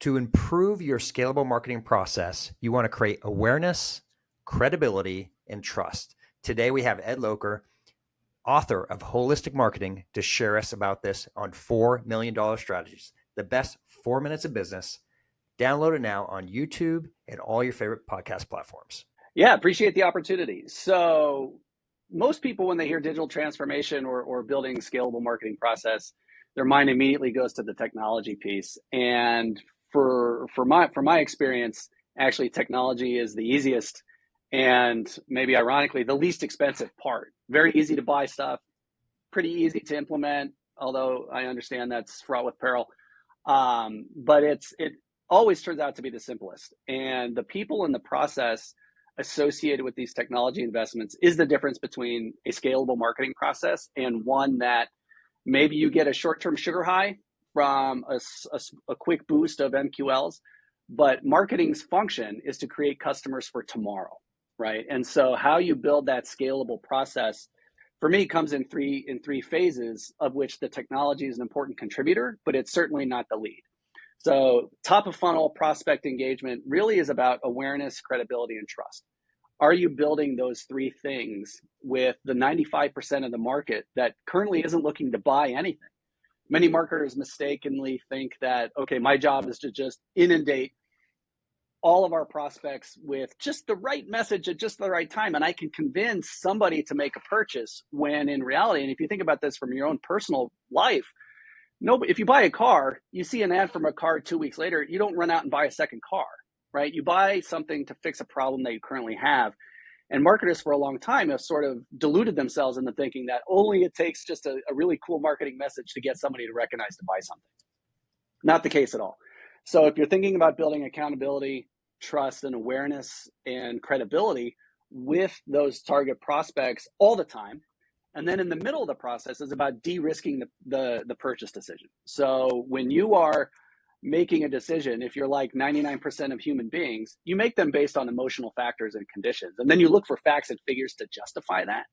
To improve your scalable marketing process, you want to create awareness, credibility, and trust. Today, we have Ed Locher, author of Holistic Marketing, to share us about this on $4 million strategies, the best 4 minutes of business. Download it now on YouTube and all your favorite podcast platforms. Yeah, appreciate the opportunity. So most people, when they hear digital transformation or building a scalable marketing process, their mind immediately goes to the technology piece. And for my experience, actually technology is the easiest and maybe ironically the least expensive part. Very easy to buy stuff, pretty easy to implement, although I understand that's fraught with peril. But it always turns out to be the simplest. And the people in the process associated with these technology investments is the difference between a scalable marketing process and one that maybe you get a short-term sugar high from a quick boost of MQLs, but marketing's function is to create customers for tomorrow, right? And so how you build that scalable process for me comes in three phases, of which the technology is an important contributor, but it's certainly not the lead. So top of funnel prospect engagement really is about awareness, credibility, and trust. Are you building those three things with the 95% of the market that currently isn't looking to buy anything? Many marketers mistakenly think that, okay, my job is to just inundate all of our prospects with just the right message at just the right time, and I can convince somebody to make a purchase, when in reality, and if you think about this from your own personal life, if you buy a car, you see an ad from a car 2 weeks later, you don't run out and buy a second car, right? You buy something to fix a problem that you currently have. And marketers for a long time have sort of deluded themselves into thinking that only it takes just a really cool marketing message to get somebody to recognize to buy something. Not the case at all. So if you're thinking about building accountability, trust, and awareness and credibility with those target prospects all the time, and then in the middle of the process is about de-risking the purchase decision. So when you are making a decision, if you're like 99% of human beings, you make them based on emotional factors and conditions. And then you look for facts and figures to justify that.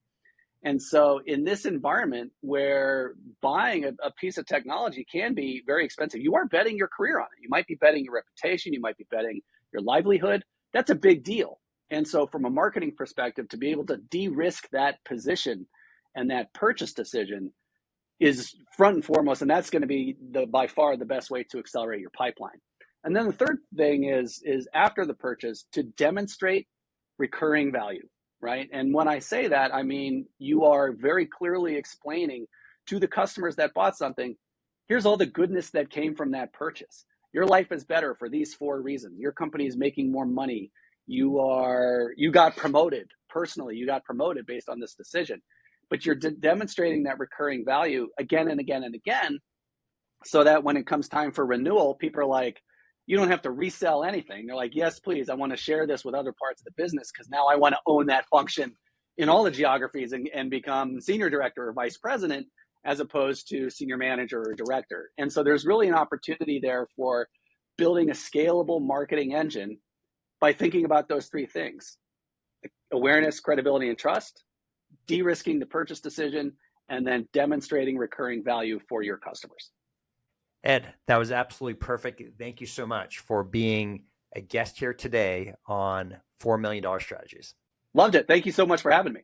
And so in this environment where buying a piece of technology can be very expensive, you are betting your career on it. You might be betting your reputation. You might be betting your livelihood. That's a big deal. And so from a marketing perspective, to be able to de-risk that position and that purchase decision is front and foremost, and that's going to be by far the best way to accelerate your pipeline. And then the third thing is after the purchase, to demonstrate recurring value, right? And when I say that, I mean you are very clearly explaining to the customers that bought something, here's all the goodness that came from that purchase. Your life is better for these 4 reasons. Your company is making more money. You got promoted personally. You got promoted based on this decision. But you're demonstrating that recurring value again and again and again, so that when it comes time for renewal, people are like, you don't have to resell anything. They're like, yes, please, I want to share this with other parts of the business because now I want to own that function in all the geographies and become senior director or vice president as opposed to senior manager or director. And so there's really an opportunity there for building a scalable marketing engine by thinking about those three things: awareness, credibility, and trust, de-risking the purchase decision, and then demonstrating recurring value for your customers. Ed, that was absolutely perfect. Thank you so much for being a guest here today on $4 million strategies. Loved it. Thank you so much for having me.